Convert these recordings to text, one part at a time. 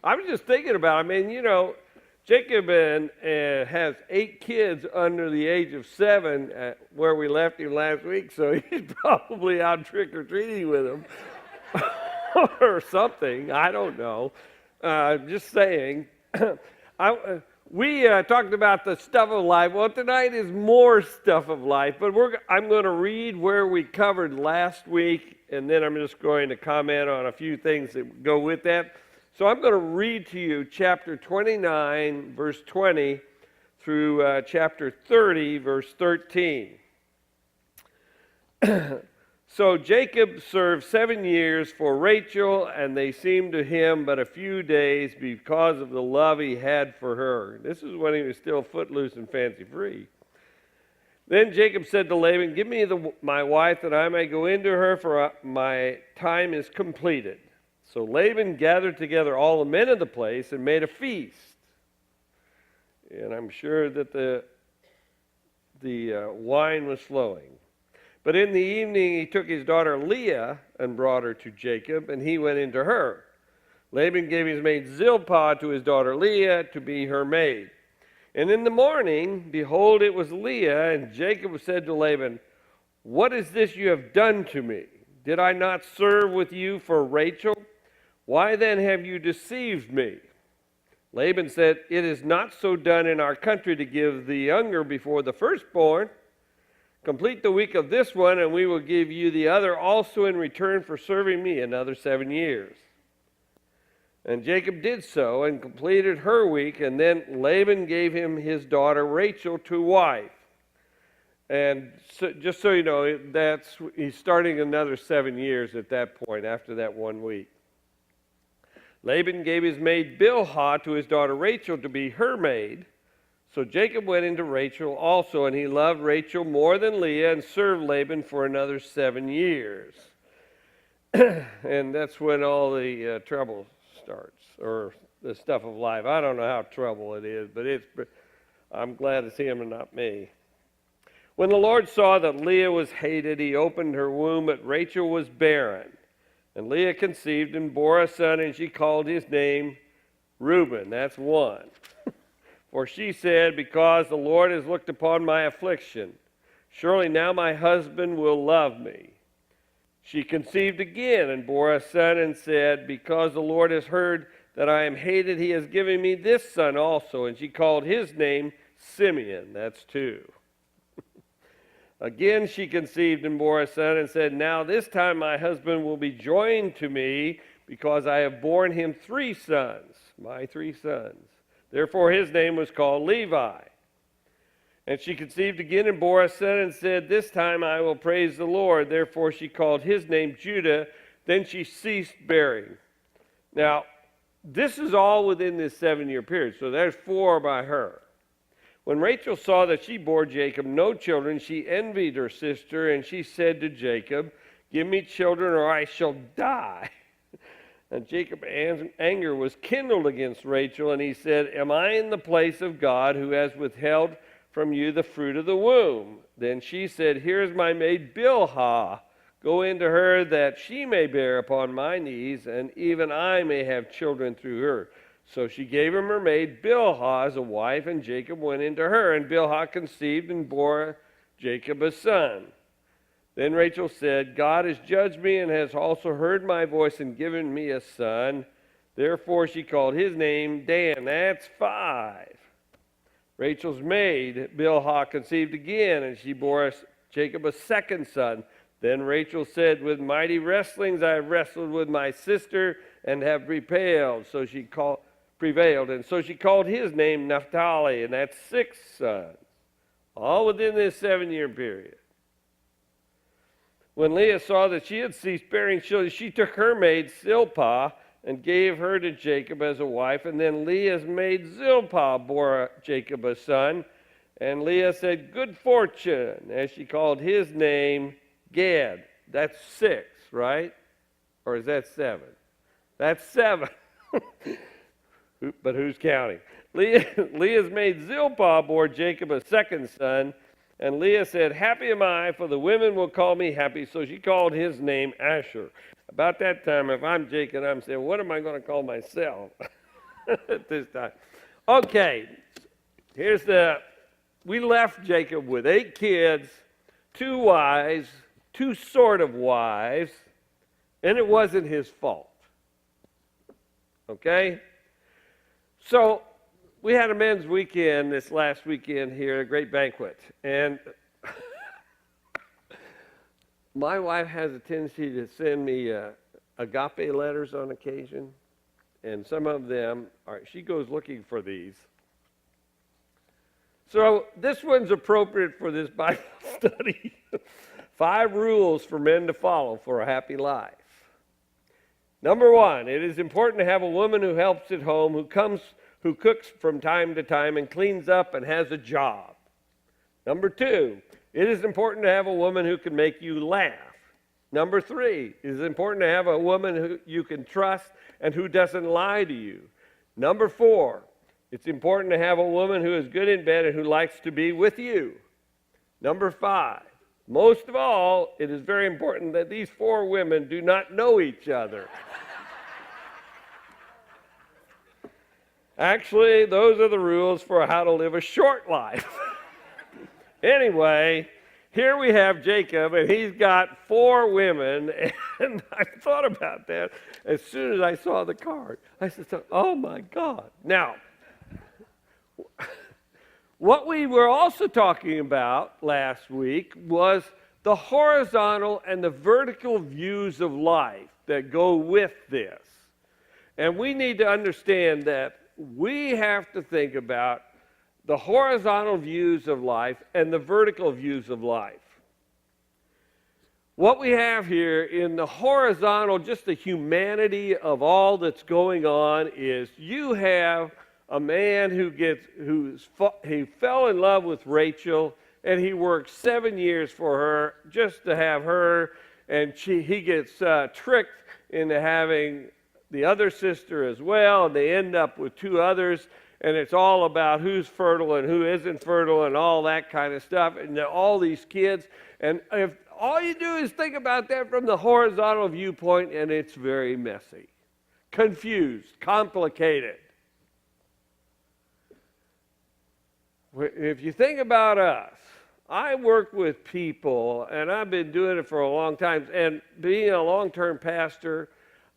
I was just thinking about, Jacob has 8 kids under the age of 7 where we left him last week, so he's probably out trick-or-treating with them or something. I don't know. Just saying. We talked about the stuff of life. Well, tonight is more stuff of life, but I'm going to read where we covered last week, and then I'm just going to comment on a few things that go with that. So I'm going to read to you chapter 29, verse 20, through chapter 30, verse 13. So Jacob served 7 years for Rachel, and they seemed to him but a few days because of the love he had for her. This is when he was still footloose and fancy-free. Then Jacob said to Laban, "Give me my wife that I may go into her, for my time is completed." So Laban gathered together all the men of the place and made a feast. And I'm sure that the wine was flowing. But in the evening he took his daughter Leah and brought her to Jacob, and he went into her. Laban gave his maid Zilpah to his daughter Leah to be her maid. And in the morning, behold, it was Leah, and Jacob said to Laban, "What is this you have done to me? Did I not serve with you for Rachel? Why then have you deceived me?" Laban said, "It is not so done in our country to give the younger before the firstborn. Complete the week of this one, and we will give you the other also in return for serving me another 7 years." And Jacob did so and completed her week, and then Laban gave him his daughter Rachel to wife. And so, just so you know, he's starting another 7 years at that point after that 1 week. Laban gave his maid Bilhah to his daughter Rachel to be her maid. So Jacob went into Rachel also, and he loved Rachel more than Leah and served Laban for another 7 years. And that's when all the trouble starts, or the stuff of life. I don't know how trouble it is, but I'm glad it's him and not me. When the Lord saw that Leah was hated, he opened her womb, but Rachel was barren. And Leah conceived and bore a son, and she called his name Reuben. That's one. For she said, "Because the Lord has looked upon my affliction, surely now my husband will love me." She conceived again and bore a son and said, "Because the Lord has heard that I am hated, he has given me this son also." And she called his name Simeon. That's 2. Again she conceived and bore a son and said, "Now this time my husband will be joined to me, because I have borne him 3 sons, my 3 sons. Therefore his name was called Levi." And she conceived again and bore a son and said, "This time I will praise the Lord." Therefore she called his name Judah. Then she ceased bearing. Now, this is all within this 7-year period, so there's 4 by her. When Rachel saw that she bore Jacob no children, she envied her sister, and she said to Jacob, "Give me children or I shall die." And Jacob's anger was kindled against Rachel, and he said, "Am I in the place of God, who has withheld from you the fruit of the womb?" Then she said, "Here is my maid Bilhah. Go into her, that she may bear upon my knees, and even I may have children through her." So she gave him her maid Bilhah as a wife, and Jacob went into her. And Bilhah conceived and bore Jacob a son. Then Rachel said, "God has judged me and has also heard my voice and given me a son." Therefore she called his name Dan. That's 5. Rachel's maid Bilhah conceived again, and she bore Jacob a second son. Then Rachel said, "With mighty wrestlings I have wrestled with my sister and have prevailed." So she called his name Naphtali, and that's 6 sons, all within this 7-year period. When Leah saw that she had ceased bearing children, she took her maid Zilpah and gave her to Jacob as a wife. And then Leah's maid Zilpah bore Jacob a son. And Leah said, "Good fortune," as she called his name Gad. That's 6, right? Or is that 7? That's 7. But who's counting? Leah's maid Zilpah bore Jacob a second son. And Leah said, "Happy am I, for the women will call me happy." So she called his name Asher. About that time, if I'm Jacob, I'm saying, what am I going to call myself? at this time. Okay, we left Jacob with 8 kids, 2 wives, 2 sort of wives, and it wasn't his fault. Okay? So we had a men's weekend this last weekend here, a great banquet. And my wife has a tendency to send me agape letters on occasion. And some of them she goes looking for these. So this one's appropriate for this Bible study. 5 rules for men to follow for a happy life. Number 1, it is important to have a woman who helps at home, who cooks from time to time and cleans up and has a job. Number 2, it is important to have a woman who can make you laugh. Number 3, it is important to have a woman who you can trust and who doesn't lie to you. Number 4, it's important to have a woman who is good in bed and who likes to be with you. Number 5, most of all, it is very important that these 4 women do not know each other. Actually, those are the rules for how to live a short life. Anyway, here we have Jacob, and he's got 4 women, and I thought about that as soon as I saw the card. I said, oh my God. Now, what we were also talking about last week was the horizontal and the vertical views of life that go with this. And we need to understand that we have to think about the horizontal views of life and the vertical views of life. What we have here in the horizontal, just the humanity of all that's going on, is you have a man he fell in love with Rachel, and he worked 7 years for her just to have her, and he gets tricked into having the other sister as well, and they end up with 2 others, and it's all about who's fertile and who isn't fertile and all that kind of stuff, and all these kids. And if all you do is think about that from the horizontal viewpoint, and it's very messy, confused, complicated. If you think about us, I work with people, and I've been doing it for a long time, and being a long-term pastor,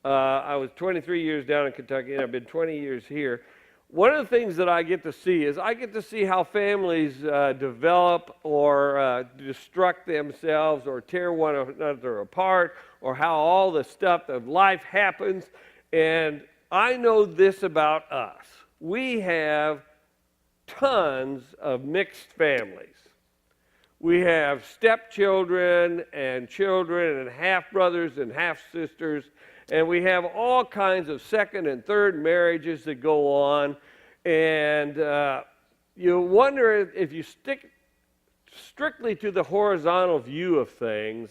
I was 23 years down in Kentucky, and I've been 20 years here. One of the things that I get to see is I get to see how families develop or destruct themselves or tear one another apart, or how all the stuff of life happens. And I know this about us. We have tons of mixed families. We have stepchildren and children and half-brothers and half-sisters, and we have all kinds of second and third marriages that go on, and you wonder if you stick strictly to the horizontal view of things,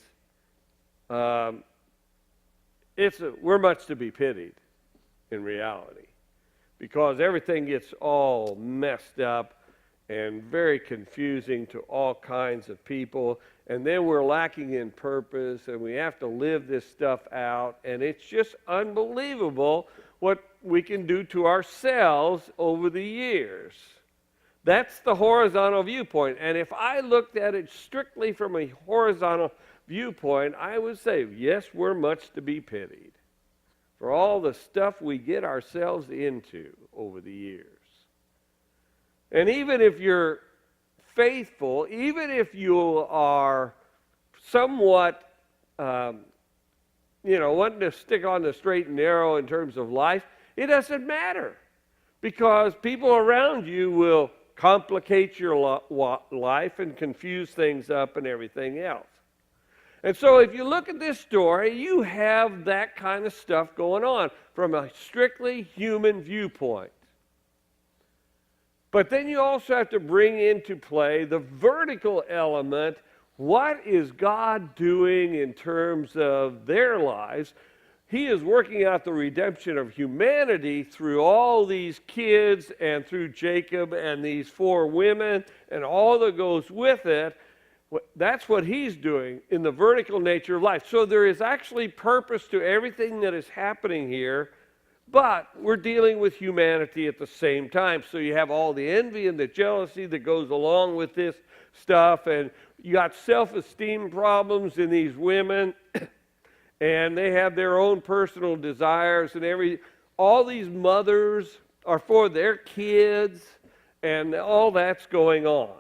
we're much to be pitied in reality, because everything gets all messed up and very confusing to all kinds of people, and then we're lacking in purpose, and we have to live this stuff out, and it's just unbelievable what we can do to ourselves over the years. That's the horizontal viewpoint, and if I looked at it strictly from a horizontal viewpoint, I would say, yes, we're much to be pitied for all the stuff we get ourselves into over the years. And even if you're faithful, even if you are somewhat, wanting to stick on the straight and narrow in terms of life, it doesn't matter, because people around you will complicate your life and confuse things up and everything else. And so if you look at this story, you have that kind of stuff going on from a strictly human viewpoint. But then you also have to bring into play the vertical element. What is God doing in terms of their lives? He is working out the redemption of humanity through all these kids and through Jacob and these 4 women and all that goes with it. That's what he's doing in the vertical nature of life. So there is actually purpose to everything that is happening here, But we're dealing with humanity at the same time. So you have all the envy and the jealousy that goes along with this stuff. And you got self-esteem problems in these women. And they have their own personal desires. And all these mothers are for their kids. And all that's going on.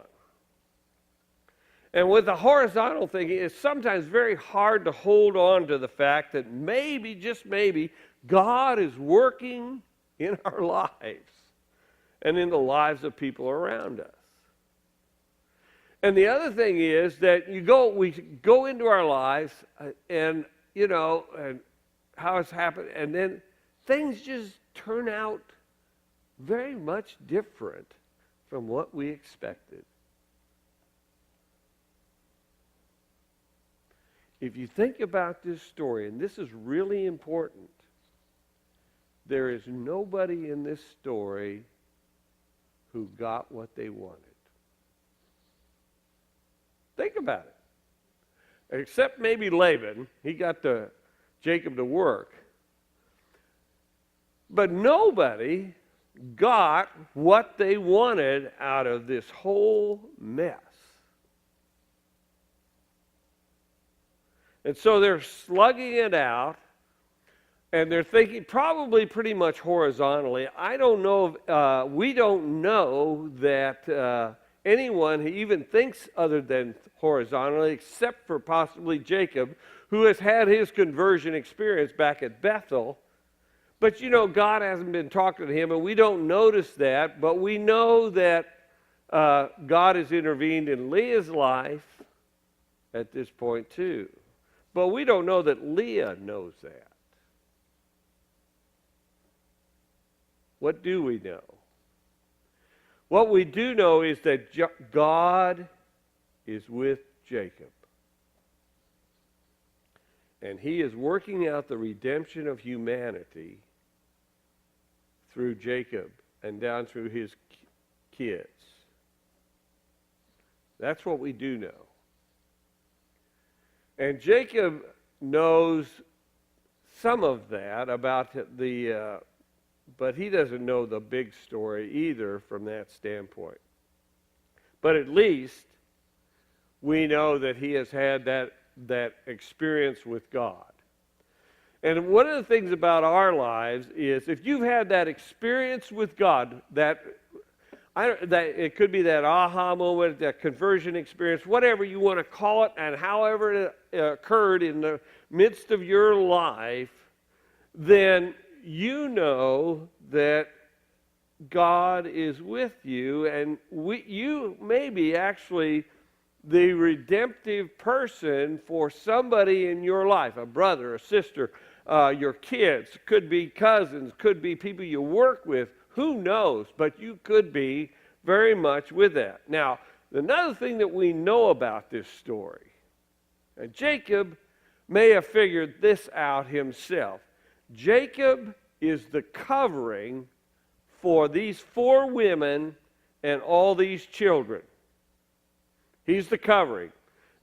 And with the horizontal thinking, it's sometimes very hard to hold on to the fact that maybe, just maybe, God is working in our lives and in the lives of people around us. And the other thing is that we go into our lives and how it's happened, and then things just turn out very much different from what we expected. If you think about this story, and this is really important, there is nobody in this story who got what they wanted. Think about it. Except maybe Laban. He got Jacob to work. But nobody got what they wanted out of this whole mess. And so they're slugging it out, and they're thinking probably pretty much horizontally. I don't know, we don't know that anyone even thinks other than horizontally, except for possibly Jacob, who has had his conversion experience back at Bethel. But God hasn't been talking to him, and we don't notice that, but we know that God has intervened in Leah's life at this point too. But we don't know that Leah knows that. What do we know? What we do know is that God is with Jacob. And he is working out the redemption of humanity through Jacob and down through his kids. That's what we do know. And Jacob knows some of that about but he doesn't know the big story either from that standpoint. But at least we know that he has had that experience with God. And one of the things about our lives is if you've had that experience with God, that it could be that aha moment, that conversion experience, whatever you want to call it, and however it occurred in the midst of your life, then you know that God is with you, and you may be actually the redemptive person for somebody in your life, a brother, a sister, your kids, could be cousins, could be people you work with. Who knows? But you could be very much with that. Now, another thing that we know about this story, and Jacob may have figured this out himself. Jacob is the covering for these 4 women and all these children. He's the covering.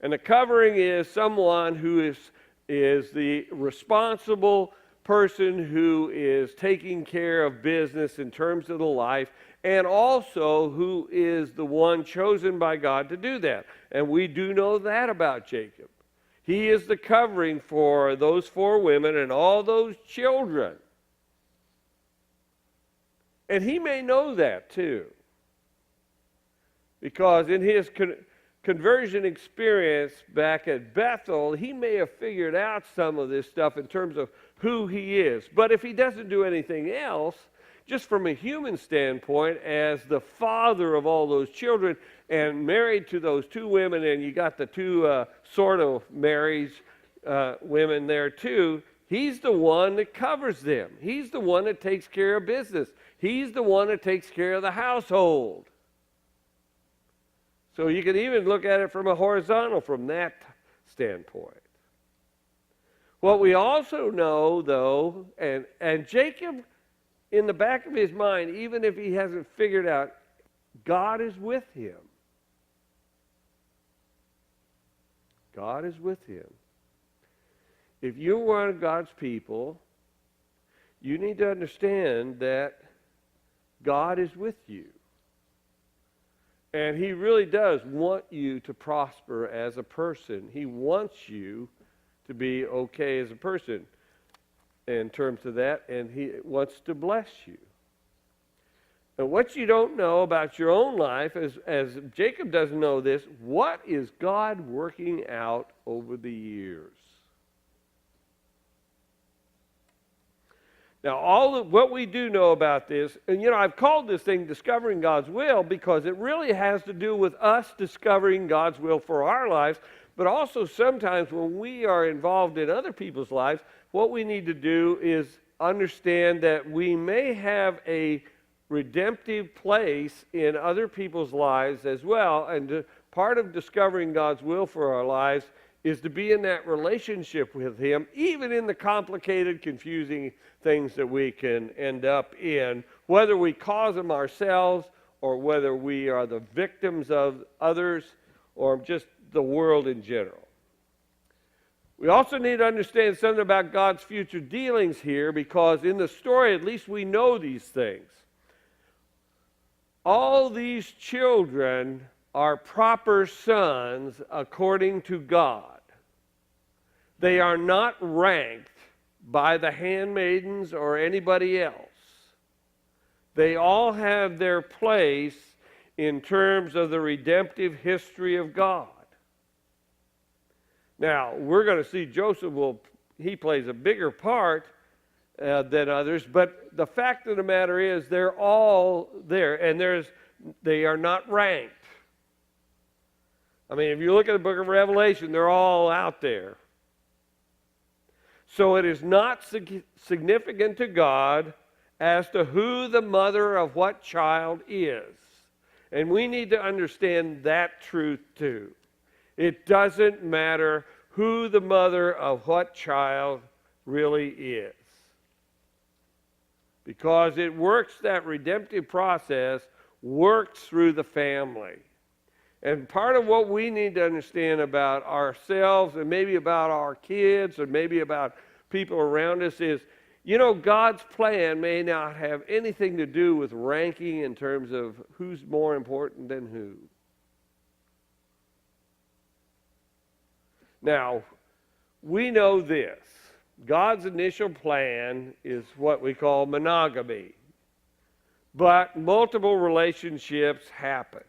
And the covering is someone who is the responsible person who is taking care of business in terms of the life, and also who is the one chosen by God to do that. And we do know that about Jacob. He is the covering for those 4 women and all those children. And he may know that too. Because in his conversion experience back at Bethel, he may have figured out some of this stuff in terms of who he is. But if he doesn't do anything else, just from a human standpoint, as the father of all those children and married to those 2 women, and you got the 2 sort of married women there too, he's the one that covers them. He's the one that takes care of business. He's the one that takes care of the household. So you can even look at it from a horizontal from that standpoint. What we also know, though, and Jacob, in the back of his mind, even if he hasn't figured out, God is with him. God is with him. If you're one of God's people, you need to understand that God is with you. And he really does want you to prosper as a person. He wants you to be okay as a person in terms of that, and he wants to bless you. And what you don't know about your own life, as Jacob doesn't know this, what is God working out over the years? Now, what we do know about this, and I've called this thing Discovering God's Will because it really has to do with us discovering God's will for our lives, but also sometimes when we are involved in other people's lives, what we need to do is understand that we may have a redemptive place in other people's lives as well, and part of discovering God's will for our lives is to be in that relationship with him, even in the complicated, confusing things that we can end up in, whether we cause them ourselves or whether we are the victims of others or just the world in general. We also need to understand something about God's future dealings here, because in the story, at least we know these things. All these children are proper sons according to God. They are not ranked by the handmaidens or anybody else. They all have their place in terms of the redemptive history of God. Now, we're going to see Joseph he plays a bigger part than others, but the fact of the matter is they're all there, and they are not ranked. I mean, if you look at the book of Revelation, they're all out there. So it is not significant to God as to who the mother of what child is. And we need to understand that truth too. It doesn't matter who the mother of what child really is. Because it works, that redemptive process works through the family. And part of what we need to understand about ourselves and maybe about our kids or maybe about people around us is, God's plan may not have anything to do with ranking in terms of who's more important than who. Now, we know this. God's initial plan is what we call monogamy. But multiple relationships happen.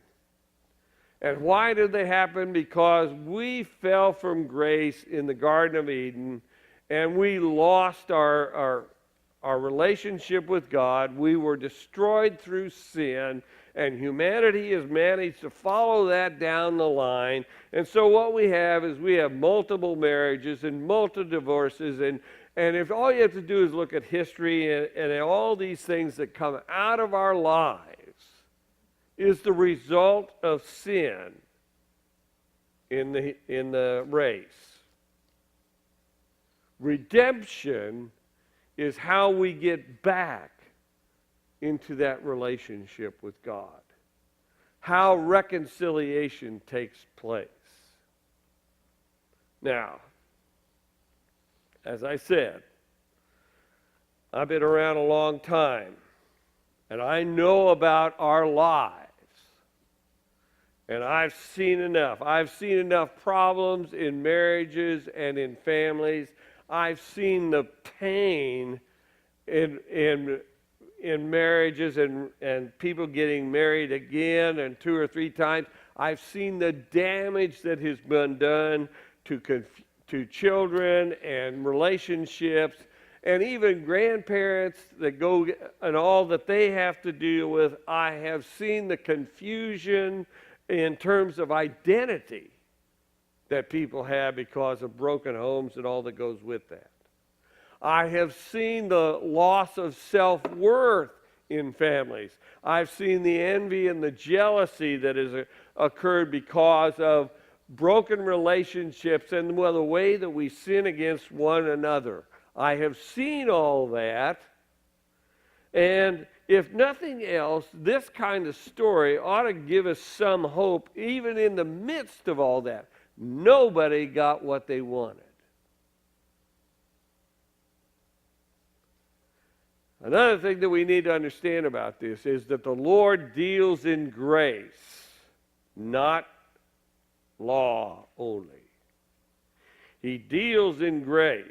And why did they happen? Because we fell from grace in the Garden of Eden, and we lost our relationship with God. We were destroyed through sin, and humanity has managed to follow that down the line. And so what we have is we have multiple marriages and multiple divorces, and if all you have to do is look at history and all these things that come out of our lives is the result of sin in the race. Redemption is how we get back into that relationship with God. How reconciliation takes place. Now, as I said, I've been around a long time, and I know about our lives. And I've seen enough. I've seen enough problems in marriages and in families. I've seen the pain in marriages and people getting married again and 2 or 3 times. I've seen the damage that has been done to children and relationships, and even grandparents that go and all that they have to deal with. I have seen the confusion in terms of identity that people have because of broken homes and all that goes with that. I have seen the loss of self-worth in families. I've seen the envy and the jealousy that has occurred because of broken relationships and the way that we sin against one another. I have seen all that, and if nothing else, this kind of story ought to give us some hope, even in the midst of all that. Nobody got what they wanted. Another thing that we need to understand about this is that the Lord deals in grace, not law only. He deals in grace.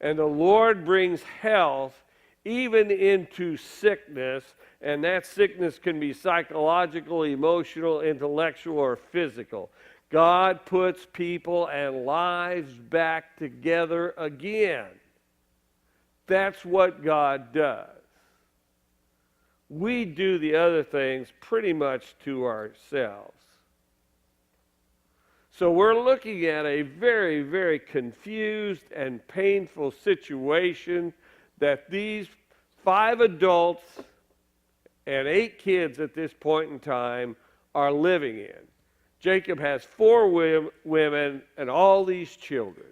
And the Lord brings health even into sickness, and that sickness can be psychological, emotional, intellectual, or physical. God puts people and lives back together again. That's what God does. We do the other things pretty much to ourselves. So we're looking at a very, very confused and painful situation that these 5 adults and 8 kids at this point in time are living in. Jacob has 4 women and all these children.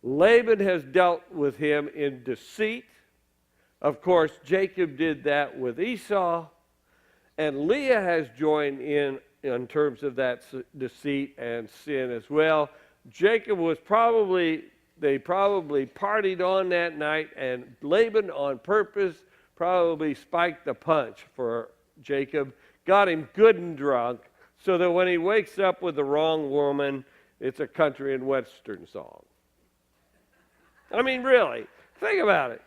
Laban has dealt with him in deceit. Of course, Jacob did that with Esau, and Leah has joined in terms of that deceit and sin as well. Jacob was they probably partied on that night, and Laban on purpose probably spiked the punch for Jacob, got him good and drunk, so that when he wakes up with the wrong woman, it's a country and western song. I mean, really, think about it.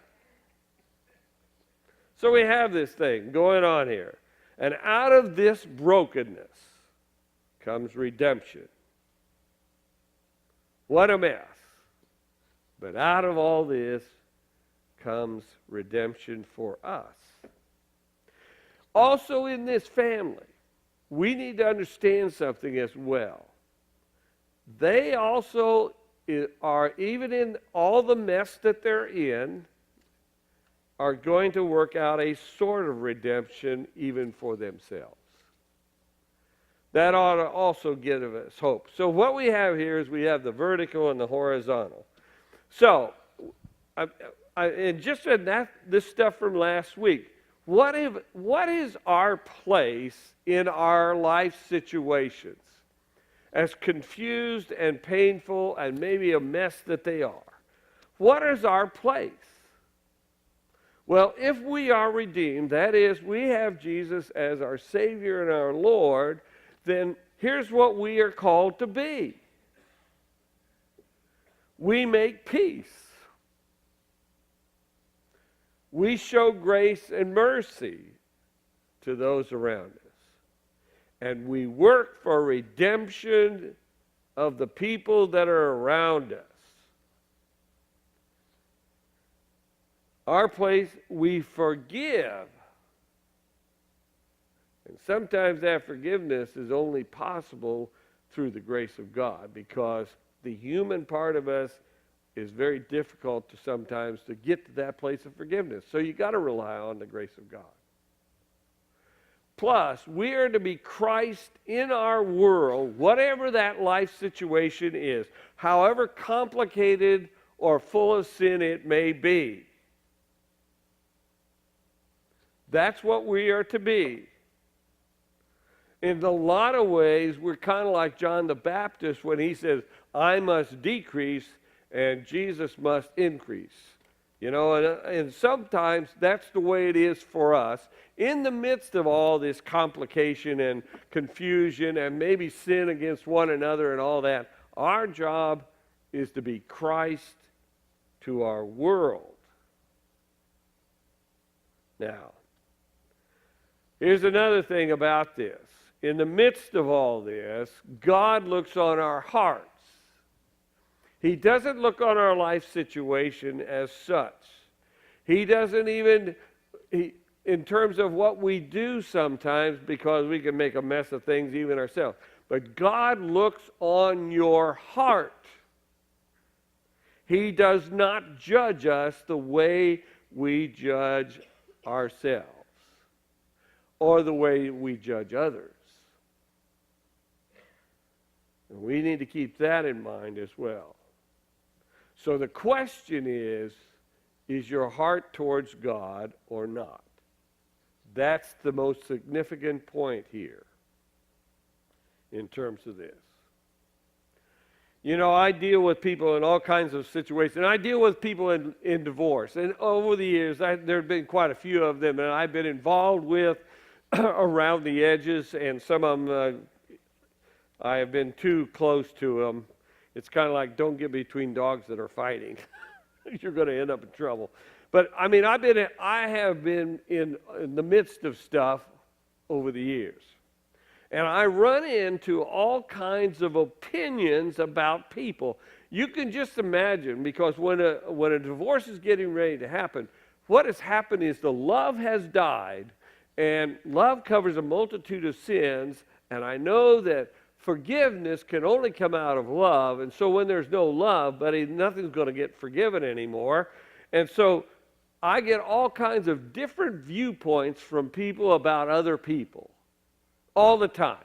So we have this thing going on here. And out of this brokenness comes redemption. What a mess. But out of all this comes redemption for us. Also in this family, we need to understand something as well. They also are, even in all the mess that they're in, are going to work out a sort of redemption even for themselves. That ought to also give us hope. So what we have here is we have the vertical and the horizontal. So, and just in this stuff from last week, what is our place in our life situations? As confused and painful and maybe a mess that they are. What is our place? Well, if we are redeemed, that is, we have Jesus as our Savior and our Lord, then here's what we are called to be. We make peace. We show grace and mercy to those around us. And we work for redemption of the people that are around us. Our place, we forgive. And sometimes that forgiveness is only possible through the grace of God, because the human part of us is very difficult to sometimes to get to that place of forgiveness. So you got to rely on the grace of God. Plus, we are to be Christ in our world, whatever that life situation is, however complicated or full of sin it may be. That's what we are to be. In a lot of ways, we're kind of like John the Baptist when he says, I must decrease and Jesus must increase. You know, and sometimes that's the way it is for us. In the midst of all this complication and confusion and maybe sin against one another and all that, our job is to be Christ to our world. Now, here's another thing about this. In the midst of all this, God looks on our hearts. He doesn't look on our life situation as such. He doesn't even, in terms of what we do sometimes, because we can make a mess of things even ourselves. But God looks on your heart. He does not judge us the way we judge ourselves or the way we judge others. And we need to keep that in mind as well. So the question is your heart towards God or not? That's the most significant point here in terms of this. You know, I deal with people in all kinds of situations. I deal with people in divorce. And over the years, there have been quite a few of them, and I've been involved with around the edges, and some of them I have been too close to them. It's kind of like don't get between dogs that are fighting. You're going to end up in trouble. But, I mean, I have been in the midst of stuff over the years. And I run into all kinds of opinions about people. You can just imagine, because when a divorce is getting ready to happen, what has happened is the love has died, and love covers a multitude of sins, and I know that forgiveness can only come out of love, and so when there's no love, buddy, nothing's going to get forgiven anymore. And so I get all kinds of different viewpoints from people about other people. All the time.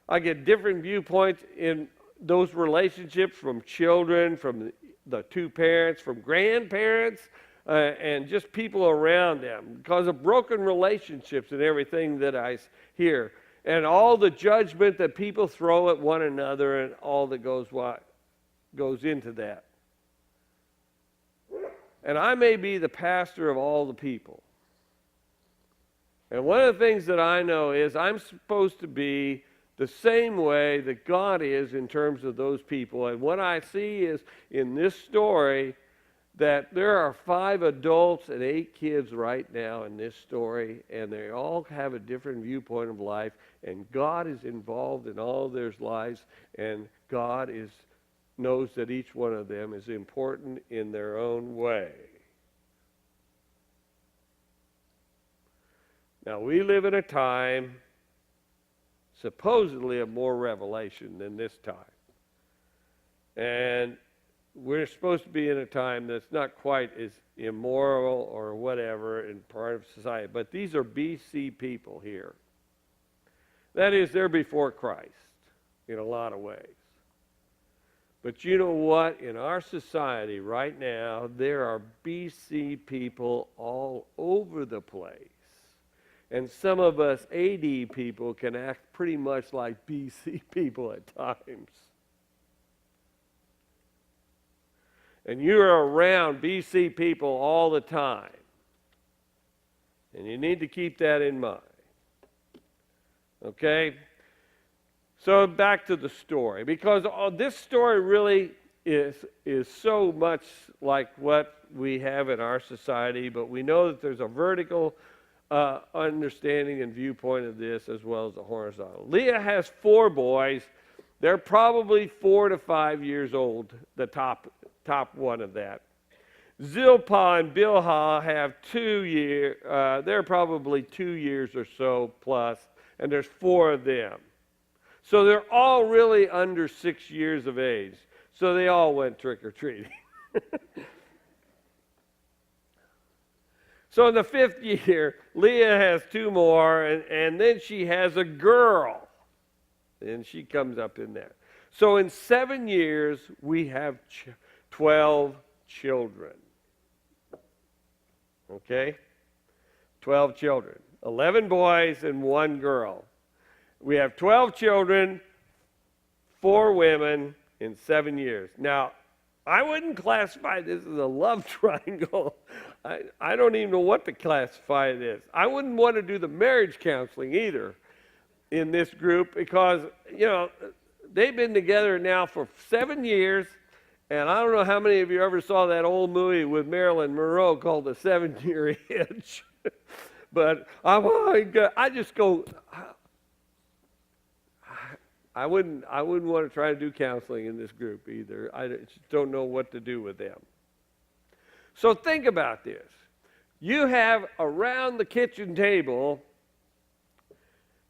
I get different viewpoints in those relationships from children, from the two parents, from grandparents, and just people around them because of broken relationships and everything that I hear. And all the judgment that people throw at one another and all that goes into that. And I may be the pastor of all the people. And one of the things that I know is I'm supposed to be the same way that God is in terms of those people. And what I see is in this story that there are 5 adults and 8 kids right now in this story, and they all have a different viewpoint of life, and God is involved in all of their lives, and God knows that each one of them is important in their own way. Now, we live in a time, supposedly, of more revelation than this time. And we're supposed to be in a time that's not quite as immoral or whatever in part of society. But these are BC people here. That is, they're before Christ in a lot of ways. But you know what? In our society right now, there are BC people all over the place. And some of us AD people can act pretty much like BC people at times. And you're around BC people all the time. And you need to keep that in mind. Okay? So back to the story. Because this story really is so much like what we have in our society, but we know that there's a vertical understanding and viewpoint of this as well as a horizontal. Leah has 4 boys. They're probably 4 to 5 years old, the top one of that. Zilpah and Bilhah have 2 years. They're probably 2 years or so plus, and there's 4 of them. So they're all really under 6 years of age. So they all went trick-or-treating. So in the 5th year, Leah has 2 more, and then she has a girl. And she comes up in there. So in 7 years, we have 12 children. Okay? 12 children. 11 boys and 1 girl. We have 12 children, 4 women in 7 years. Now, I wouldn't classify this as a love triangle. I don't even know what to classify it as. I wouldn't want to do the marriage counseling either in this group because, you know, they've been together now for 7 years, and I don't know how many of you ever saw that old movie with Marilyn Monroe called The 7-Year Itch. But I just go, I wouldn't want to try to do counseling in this group either. I just don't know what to do with them. So think about this. You have around the kitchen table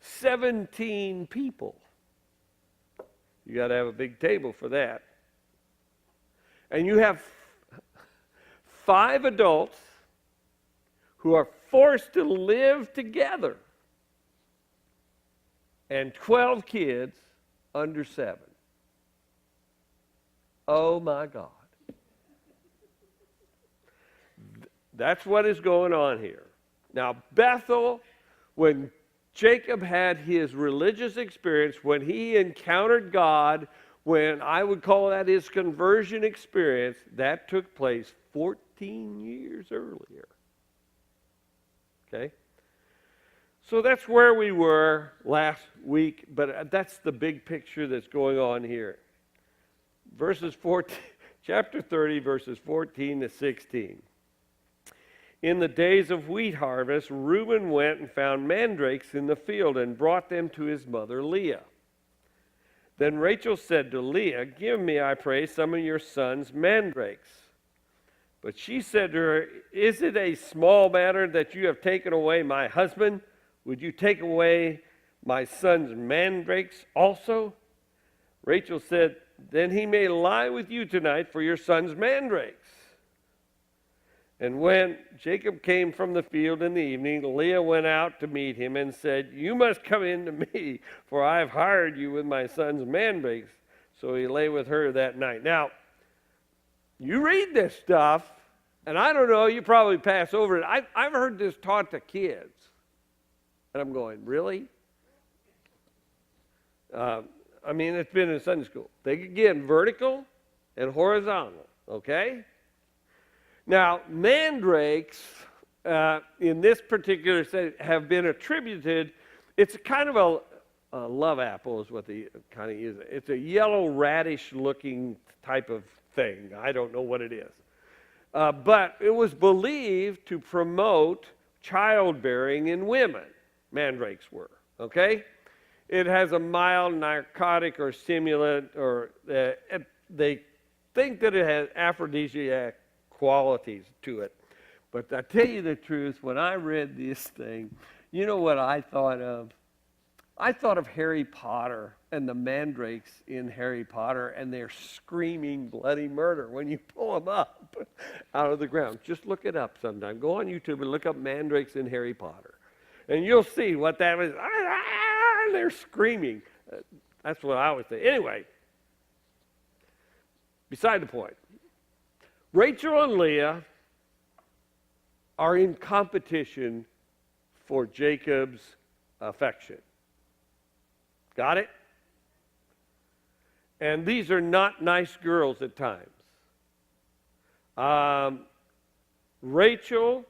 17 people. You got to have a big table for that. And you have 5 adults who are forced to live together and 12 kids under 7. Oh my God. That's what is going on here. Now, Bethel, when Jacob had his religious experience when he encountered God, when I would call that his conversion experience. That took place 14 years earlier. Okay? So that's where we were last week, but that's the big picture that's going on here. Chapter 30, verses 14 to 16. In the days of wheat harvest, Reuben went and found mandrakes in the field and brought them to his mother Leah. Then Rachel said to Leah, "Give me, I pray, some of your son's mandrakes." But she said to her, "Is it a small matter that you have taken away my husband? Would you take away my son's mandrakes also?" Rachel said, "Then he may lie with you tonight for your son's mandrakes." And when Jacob came from the field in the evening, Leah went out to meet him and said, "You must come in to me, for I have hired you with my son's mandrakes." So he lay with her that night. Now, you read this stuff, and I don't know, you probably pass over it. I've heard this taught to kids. And I'm going, really? It's been in Sunday school. They could get vertical and horizontal, okay? Now, mandrakes, in this particular set, have been attributed, it's kind of a love apple is what they kind of use. It's a yellow radish-looking type of thing. I don't know what it is. But it was believed to promote childbearing in women. Mandrakes were, okay? It has a mild narcotic or stimulant, or they think that it has aphrodisiac qualities to it. But I tell you the truth, when I read this thing, you know what I thought of? I thought of Harry Potter and the mandrakes in Harry Potter, and they're screaming bloody murder when you pull them up out of the ground. Just look it up sometime. Go on YouTube and look up mandrakes in Harry Potter. And you'll see what that is. They're screaming. That's what I would say. Anyway, beside the point. Rachel and Leah are in competition for Jacob's affection. Got it? And these are not nice girls at times. Rachel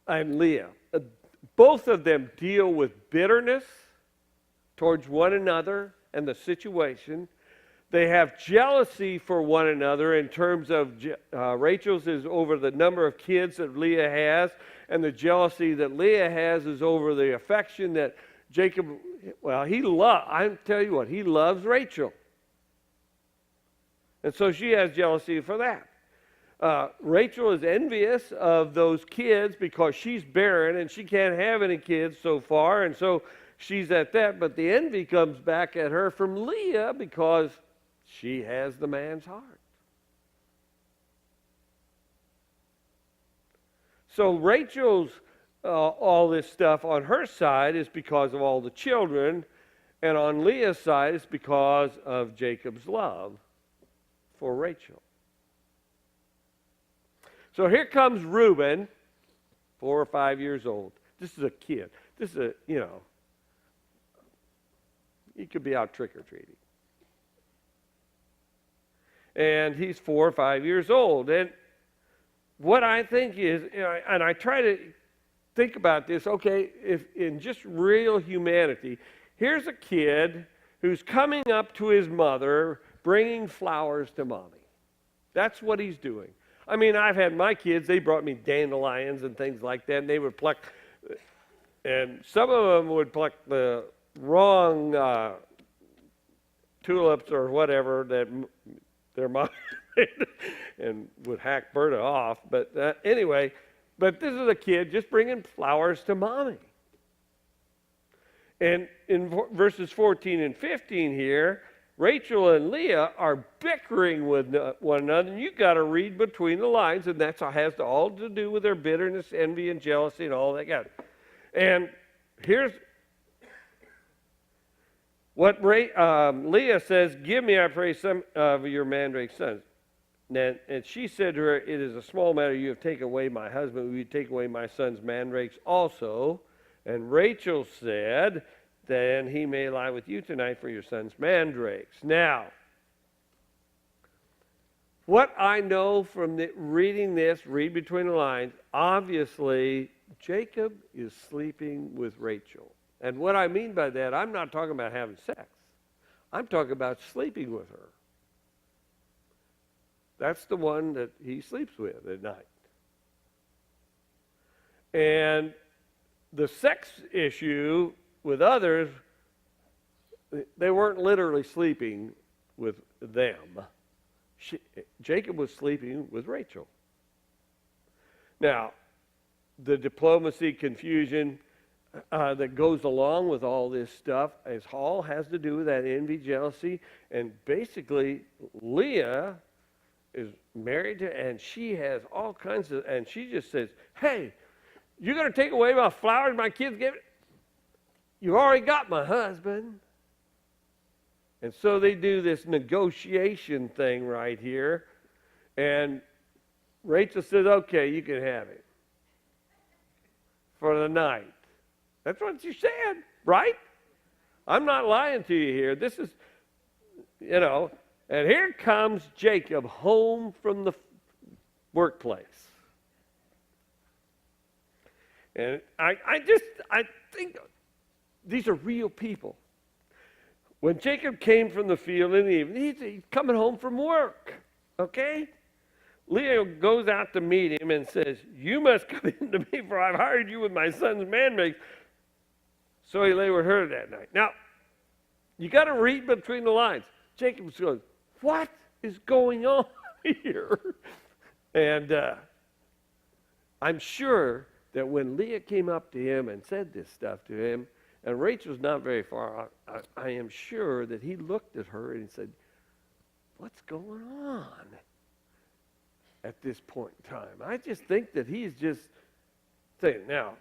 and Leah, both of them deal with bitterness towards one another and the situation. They have jealousy for one another in terms of Rachel's is over the number of kids that Leah has, and the jealousy that Leah has is over the affection that Jacob, I tell you what, he loves Rachel. And so she has jealousy for that. Rachel is envious of those kids because she's barren and she can't have any kids so far, and so she's at that. But the envy comes back at her from Leah because she has the man's heart. So Rachel's all this stuff on her side is because of all the children, and on Leah's side it's because of Jacob's love for Rachel. So here comes Reuben, 4 or 5 years old. This is a kid. This is he could be out trick-or-treating. And he's 4 or 5 years old. And what I think is, and I try to think about this, okay, if in just real humanity, here's a kid who's coming up to his mother, bringing flowers to mommy. That's what he's doing. I mean, I've had my kids, they brought me dandelions and things like that, and they would pluck, and some of them would pluck the wrong tulips or whatever that their mom and would hack Berta off. But anyway, but this is a kid just bringing flowers to mommy. And in verses 14 and 15 here, Rachel and Leah are bickering with one another, and you've got to read between the lines, and that has all to do with their bitterness, envy, and jealousy, and all that. And here's what Leah says, "Give me, I pray, some of your mandrake sons." And she said to her, "It is a small matter. You have taken away my husband. Will you take away my son's mandrakes also?" And Rachel said, then he may lie with you tonight for your son's mandrakes. Now, what I know from reading this, read between the lines, obviously Jacob is sleeping with Rachel. And what I mean by that, I'm not talking about having sex. I'm talking about sleeping with her. That's the one that he sleeps with at night. And the sex issue with others, they weren't literally sleeping with them. Jacob was sleeping with Rachel. Now, the diplomacy confusion that goes along with all this stuff all has to do with that envy, jealousy, and basically Leah is married to, and she has all kinds of, and she just says, hey, you're going to take away my flowers my kids gave it? You've already got my husband. And so they do this negotiation thing right here. And Rachel says, okay, you can have it for the night. That's what she said, right? I'm not lying to you here. This is, and here comes Jacob home from the workplace. And I think these are real people. When Jacob came from the field in the evening, he's coming home from work, okay? Leah goes out to meet him and says, you must come in to me, for I've hired you with my son's mandrakes. So he lay with her that night. Now, you got to read between the lines. Jacob goes, what is going on here? And I'm sure that when Leah came up to him and said this stuff to him, and Rachel's not very far, I am sure that he looked at her and he said, what's going on at this point in time? I just think that he's just saying, now,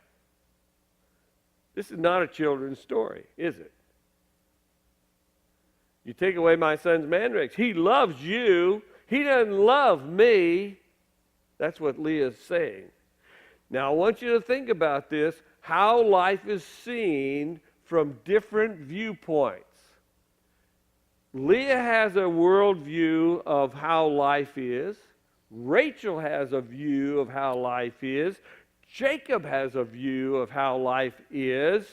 this is not a children's story, is it? You take away my son's mandrakes. He loves you. He doesn't love me. That's what Leah's saying. Now, I want you to think about this, how life is seen from different viewpoints. Leah has a worldview of how life is. Rachel has a view of how life is. Jacob has a view of how life is.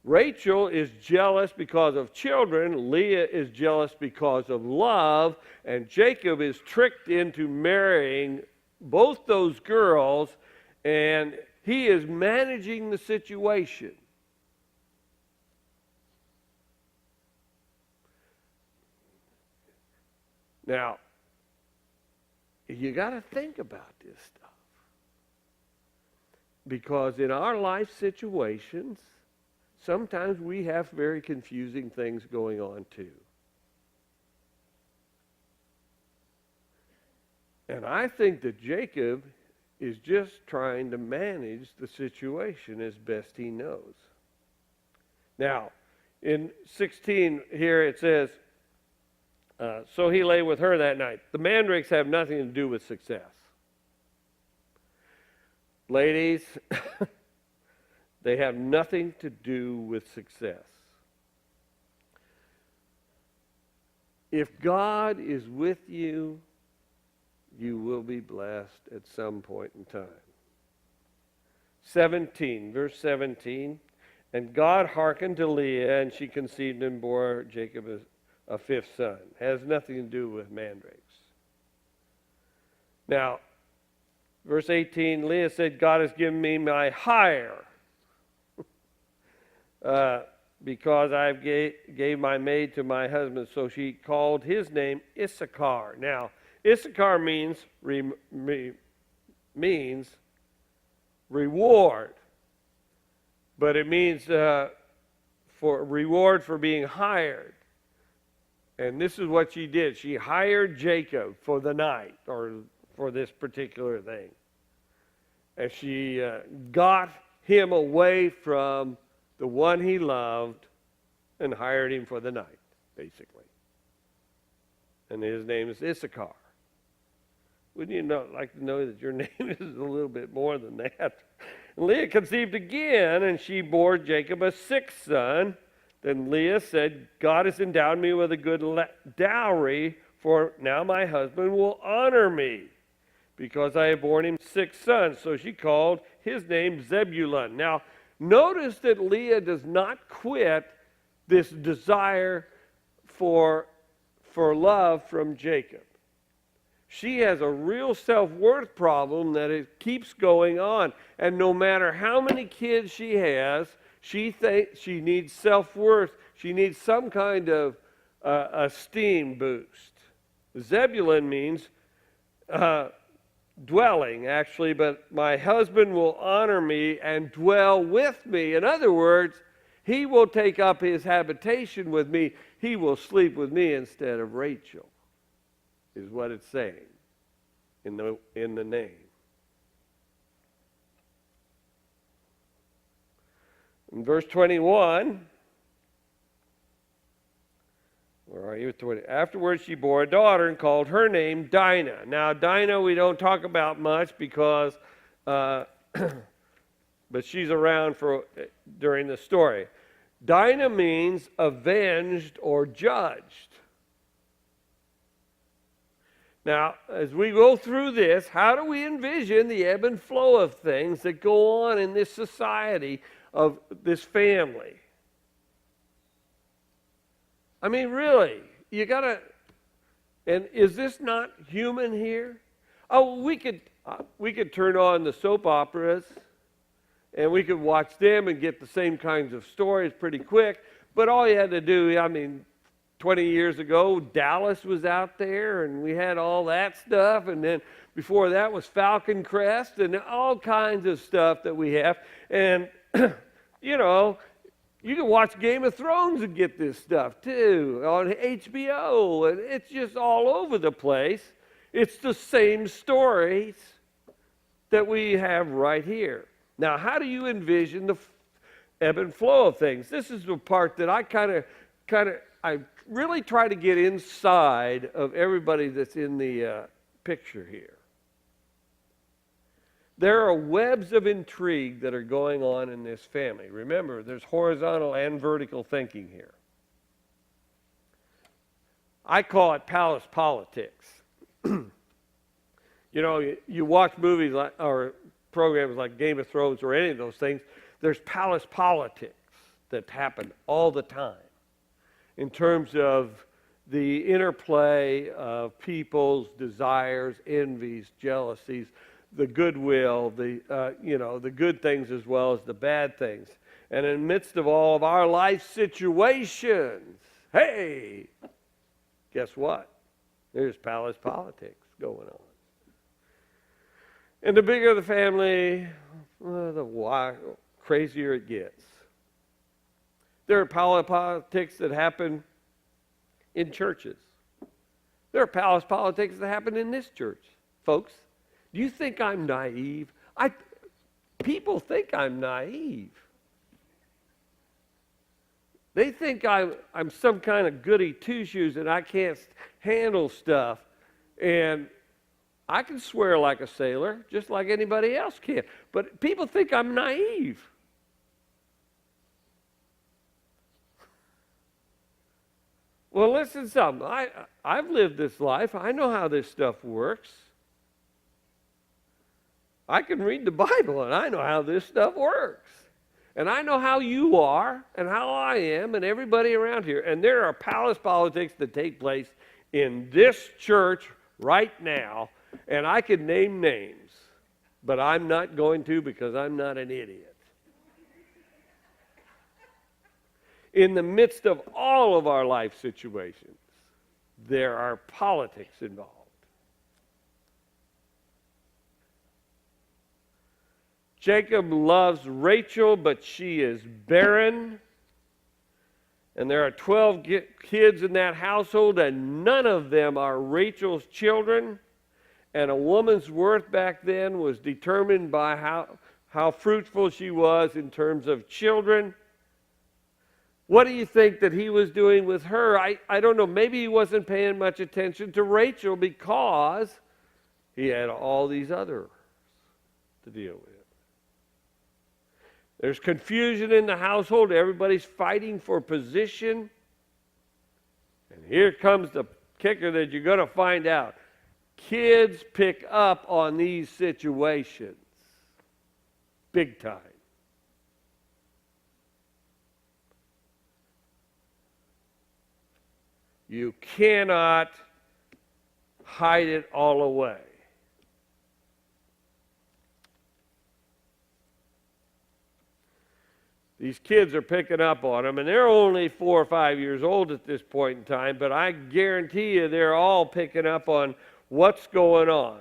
Rachel is jealous because of children. Leah is jealous because of love. And Jacob is tricked into marrying both those girls, and he is managing the situation. Now, you got to think about this stuff. Because in our life situations, sometimes we have very confusing things going on too. And I think that Jacob is just trying to manage the situation as best he knows. Now, in 16 here it says, so he lay with her that night. The mandrakes have nothing to do with success. Ladies, they have nothing to do with success. If God is with you, you will be blessed at some point in time. 17, verse 17. And God hearkened to Leah, and she conceived and bore Jacob a fifth son. Has nothing to do with mandrakes. Now, verse 18, Leah said, God has given me my hire, because I gave my maid to my husband. So she called his name Issachar. Now, Issachar means reward, but it means for reward for being hired. And this is what she did. She hired Jacob for the night, or for this particular thing. And she got him away from the one he loved and hired him for the night, basically. And his name is Issachar. Wouldn't you like to know that your name is a little bit more than that? And Leah conceived again, and she bore Jacob a sixth son. Then Leah said, God has endowed me with a good dowry, for now my husband will honor me, because I have borne him six sons. So she called his name Zebulun. Now, notice that Leah does not quit this desire for love from Jacob. She has a real self-worth problem that it keeps going on. And no matter how many kids she has, she thinks she needs self-worth. She needs some kind of esteem boost. Zebulun means dwelling, actually, but my husband will honor me and dwell with me. In other words, he will take up his habitation with me. He will sleep with me instead of Rachel, is what it's saying in the name. In verse 21, where are you? Afterwards she bore a daughter and called her name Dinah. Now Dinah we don't talk about much because, but she's around during the story. Dinah means avenged or judged. Now, as we go through this, how do we envision the ebb and flow of things that go on in this society of this family? I mean, really, you gotta, and is this not human here? Oh, we could turn on the soap operas, and we could watch them and get the same kinds of stories pretty quick, but all you had to do, 20 years ago, Dallas was out there, and we had all that stuff, and then before that was Falcon Crest, and all kinds of stuff that we have, and, you can watch Game of Thrones and get this stuff, too, on HBO, and it's just all over the place. It's the same stories that we have right here. Now, how do you envision the ebb and flow of things? This is the part that I really try to get inside of everybody that's in the picture here. There are webs of intrigue that are going on in this family. Remember, there's horizontal and vertical thinking here. I call it palace politics. You watch movies or programs like Game of Thrones or any of those things, there's palace politics that happen all the time in terms of the interplay of people's desires, envies, jealousies, the goodwill, the good things as well as the bad things. And in the midst of all of our life situations, hey, guess what? There's palace politics going on. And the bigger the family, the crazier it gets. There are palace politics that happen in churches. There are palace politics that happen in this church, folks. Do you think I'm naive? People think I'm naive. They think I'm some kind of goody two-shoes and I can't handle stuff. And I can swear like a sailor, just like anybody else can. But people think I'm naive. Well, listen to something. I've lived this life. I know how this stuff works. I can read the Bible, and I know how this stuff works. And I know how you are, and how I am, and everybody around here. And there are palace politics that take place in this church right now, and I could name names, but I'm not going to because I'm not an idiot. In the midst of all of our life situations, there are politics involved. Jacob loves Rachel, but she is barren. And there are 12 kids in that household, and none of them are Rachel's children. And a woman's worth back then was determined by how fruitful she was in terms of children. What do you think that he was doing with her? I don't know. Maybe he wasn't paying much attention to Rachel because he had all these others to deal with. There's confusion in the household. Everybody's fighting for position. And here comes the kicker that you're going to find out. Kids pick up on these situations big time. You cannot hide it all away. These kids are picking up on them, and they're only 4 or 5 years old at this point in time, but I guarantee you they're all picking up on what's going on.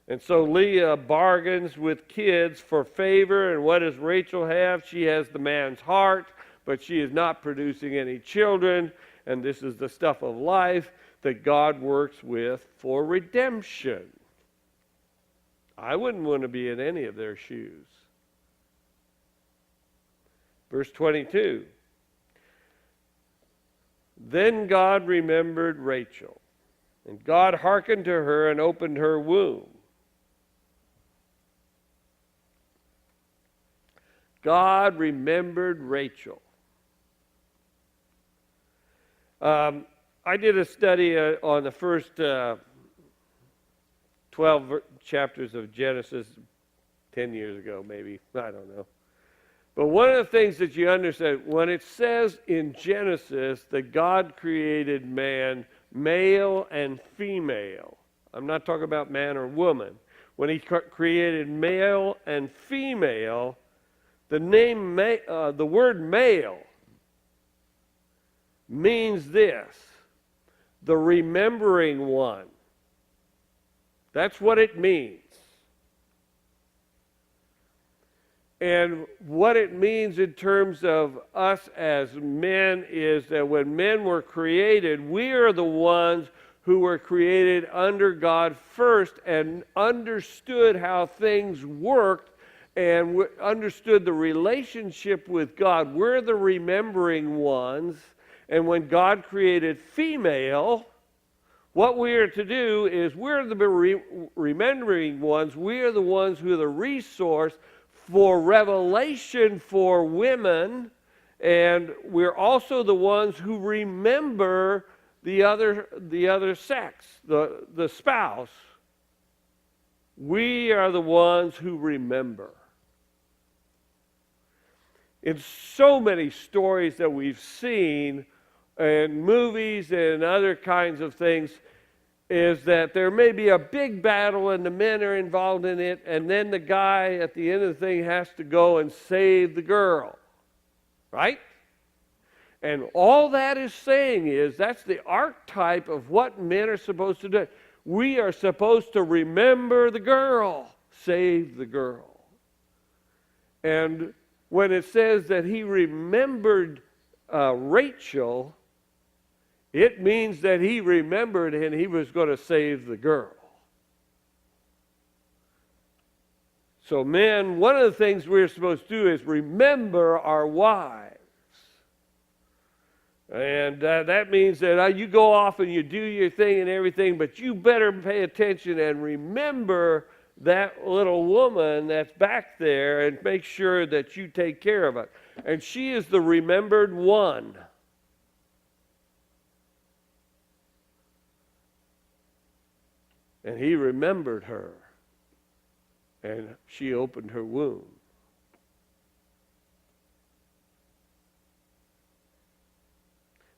And so Leah bargains with kids for favor, and what does Rachel have? She has the man's heart, but she is not producing any children, and this is the stuff of life that God works with for redemption. I wouldn't want to be in any of their shoes. Verse 22. Then God remembered Rachel, and God hearkened to her and opened her womb. God remembered Rachel. I did a study on the first 12 chapters of Genesis 10 years ago, maybe. I don't know. But one of the things that you understand, when it says in Genesis that God created man, male and female, I'm not talking about man or woman. When he created male and female, the word male means this: the remembering one. That's what it means. And what it means in terms of us as men is that when men were created, we are the ones who were created under God first and understood how things worked and understood the relationship with God. We're the remembering ones. And when God created female, what we are to do is we're the remembering ones. We are the ones who are the resource for revelation for women, and we're also the ones who remember the other sex, the spouse. We are the ones who remember. In so many stories that we've seen in movies and other kinds of things, is that there may be a big battle and the men are involved in it, and then the guy at the end of the thing has to go and save the girl, right? And all that is saying is that's the archetype of what men are supposed to do. We are supposed to remember the girl, save the girl. And when it says that he remembered Rachel, it means that he remembered and he was going to save the girl. So men, one of the things we're supposed to do is remember our wives. And that means that you go off and you do your thing and everything, but you better pay attention and remember that little woman that's back there and make sure that you take care of it. And she is the remembered one. And he remembered her, and she opened her womb.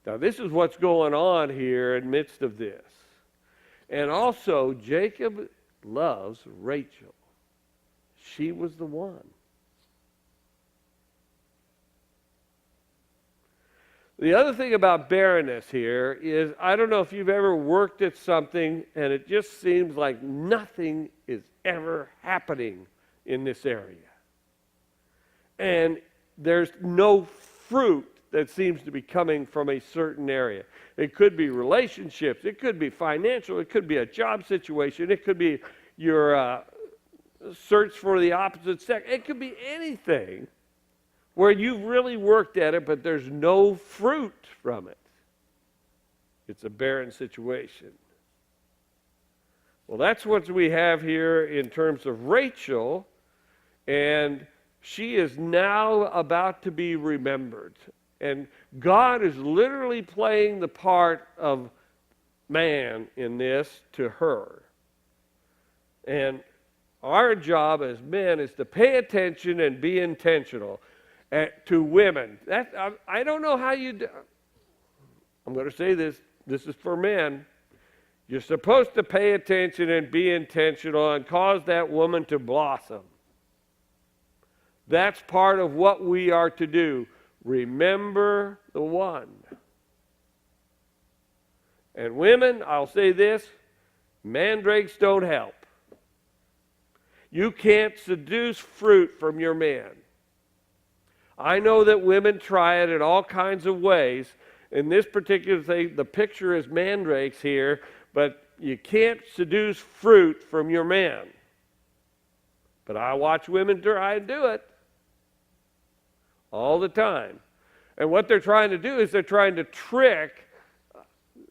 Now, this is what's going on here in the midst of this. And also, Jacob loves Rachel. She was the one. The other thing about barrenness here is, I don't know if you've ever worked at something and it just seems like nothing is ever happening in this area. And there's no fruit that seems to be coming from a certain area. It could be relationships, it could be financial, it could be a job situation, it could be your search for the opposite sex, it could be anything where you've really worked at it, but there's no fruit from it. It's a barren situation. Well, that's what we have here in terms of Rachel. And She is now about to be remembered. And God is literally playing the part of man in this to her. And our job as men is to pay attention and be intentional to women. I don't know how you do. I'm going to say this. This is for men. You're supposed to pay attention and be intentional and cause that woman to blossom. That's part of what we are to do. Remember the one. And women, I'll say this, mandrakes don't help. You can't seduce fruit from your man. I know that women try it in all kinds of ways. In this particular thing, the picture is mandrakes here, but you can't seduce fruit from your man. But I watch women try and do it all the time. And what they're trying to do is they're trying to trick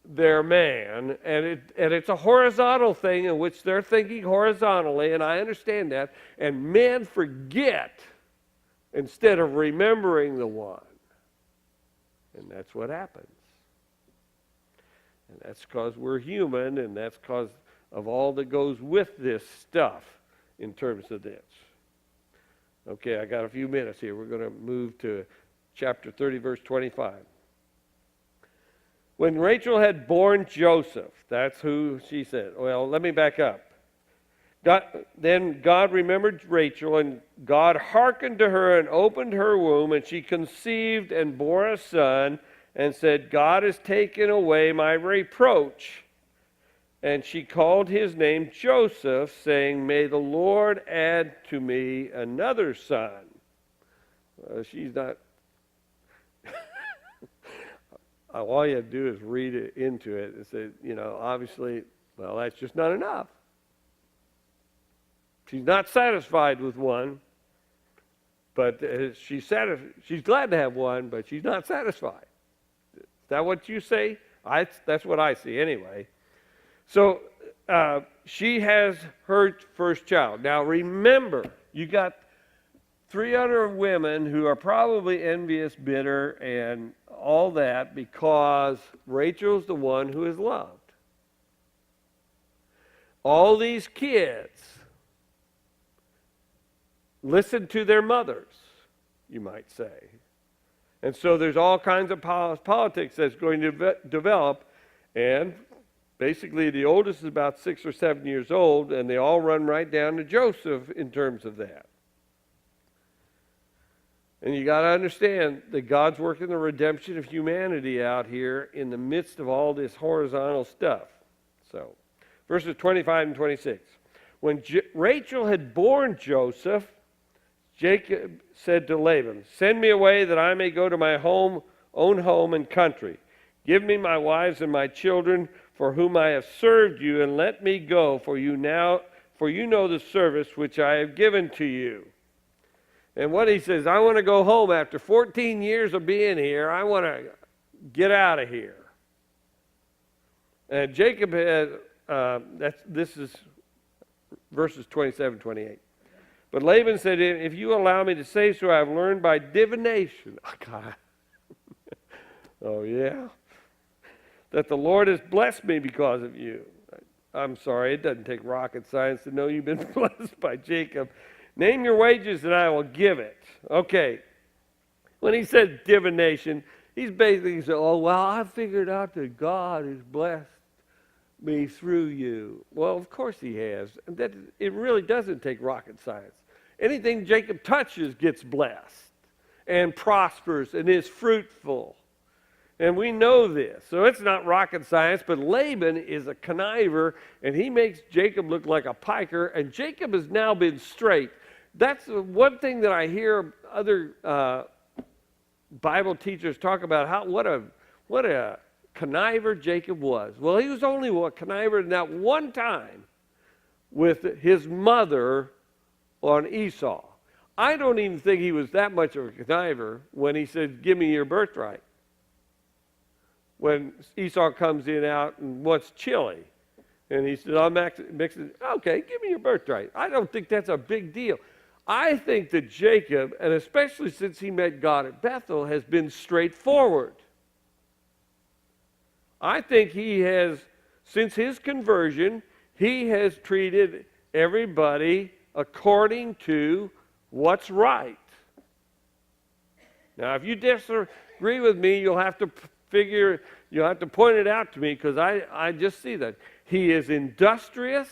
their man, and it's a horizontal thing in which they're thinking horizontally, and I understand that, and men forget instead of remembering the one. And that's what happens. And that's because we're human, and that's because of all that goes with this stuff in terms of this. Okay, I got a few minutes here. We're going to move to chapter 30, verse 25. When Rachel had borne Joseph, that's who she said. Well, let me back up. Then God remembered Rachel, and God hearkened to her and opened her womb, and she conceived and bore a son, and said, God has taken away my reproach. And she called his name Joseph, saying, may the Lord add to me another son. She's not... All you have to do is read it into it and say, obviously, well, that's just not enough. She's not satisfied with one, but she's glad to have one, but she's not satisfied. Is that what you say? That's what I see anyway. So she has her first child. Now remember, you got 3 other women who are probably envious, bitter, and all that because Rachel's the one who is loved. All these kids listen to their mothers, you might say. And so there's all kinds of politics that's going to develop, and basically the oldest is about 6 or 7 years old, and they all run right down to Joseph in terms of that. And you got to understand that God's working the redemption of humanity out here in the midst of all this horizontal stuff. So, verses 25 and 26. When Rachel had borne Joseph, Jacob said to Laban, send me away that I may go to my own home and country. Give me my wives and my children for whom I have served you, and let me go, for you know the service which I have given to you. And what he says, I want to go home after 14 years of being here. I want to get out of here. And Jacob had, this is verses 27, 28. But Laban said, if you allow me to say so, I have learned by divination. Oh, God. Oh, yeah. That the Lord has blessed me because of you. I'm sorry, it doesn't take rocket science to know you've been blessed by Jacob. Name your wages and I will give it. Okay. When he said divination, he's basically saying, oh, well, I figured out that God has blessed me through you. Well, of course he has. And that it really doesn't take rocket science. Anything Jacob touches gets blessed and prospers and is fruitful. And we know this. So it's not rocket science, but Laban is a conniver, and he makes Jacob look like a piker, and Jacob has now been straight. That's one thing that I hear other Bible teachers talk about, what a conniver Jacob was. Well, he was only a conniver in that one time with his mother on Esau. I don't even think he was that much of a conniver when he said, give me your birthright. When Esau comes in out and wants chili, and he said, I'm mixing, okay, give me your birthright. I don't think that's a big deal. I think that Jacob, and especially since he met God at Bethel, has been straightforward. I think he has, since his conversion, he has treated everybody according to what's right. Now, if you disagree with me, you'll have to point it out to me, because I just see that. He is industrious.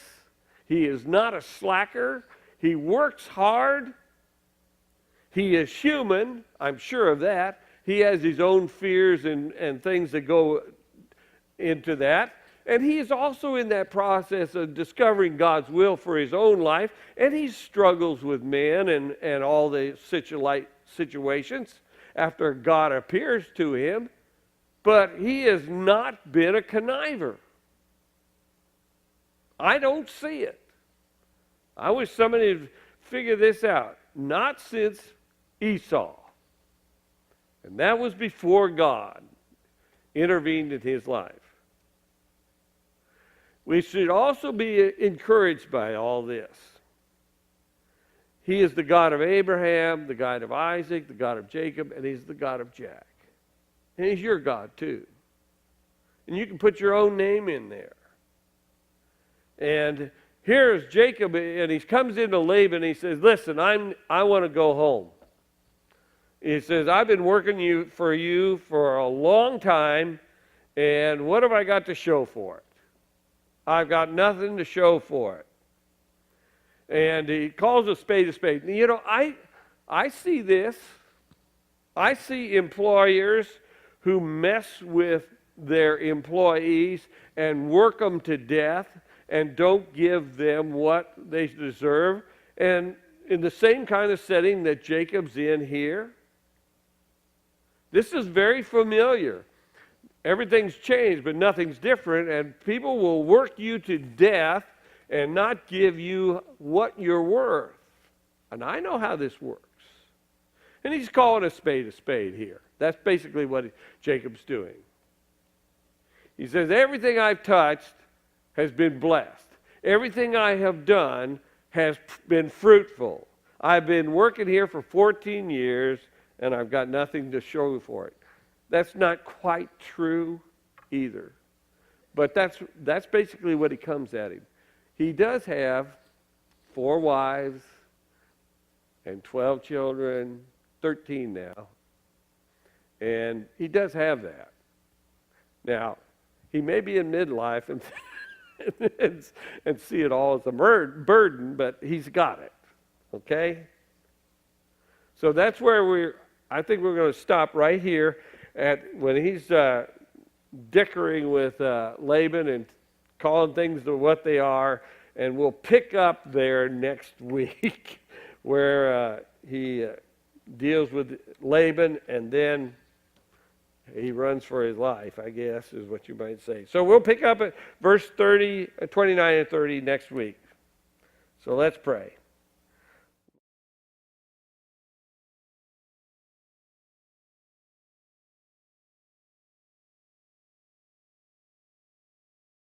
He is not a slacker. He works hard. He is human. I'm sure of that. He has his own fears and things that go into that. And he's also in that process of discovering God's will for his own life. And he struggles with men and all the situations after God appears to him. But he has not been a conniver. I don't see it. I wish somebody would figure this out. Not since Esau. And that was before God intervened in his life. We should also be encouraged by all this. He is the God of Abraham, the God of Isaac, the God of Jacob, and he's the God of Jack. And he's your God too. And you can put your own name in there. And here's Jacob, and he comes into Laban, and he says, listen, I want to go home. He says, I've been working for you for a long time, and what have I got to show for it? I've got nothing to show for it. And he calls a spade a spade. And, you know, I see this. I see employers who mess with their employees and work them to death and don't give them what they deserve. And in the same kind of setting that Jacob's in here, this is very familiar. Everything's changed, but nothing's different, and people will work you to death and not give you what you're worth. And I know how this works. And he's calling a spade here. That's basically what Jacob's doing. He says, everything I've touched has been blessed. Everything I have done has been fruitful. I've been working here for 14 years, and I've got nothing to show for it. That's not quite true either. But that's basically what he comes at him. He does have 4 wives and 12 children, 13 now. And he does have that. Now, he may be in midlife and see it all as a burden, but he's got it. Okay? So that's where I think we're going to stop right here when he's dickering with Laban and calling things to what they are, and we'll pick up there next week where he deals with Laban, and then he runs for his life, I guess, is what you might say. So we'll pick up at verse 29 and 30 next week. So let's pray.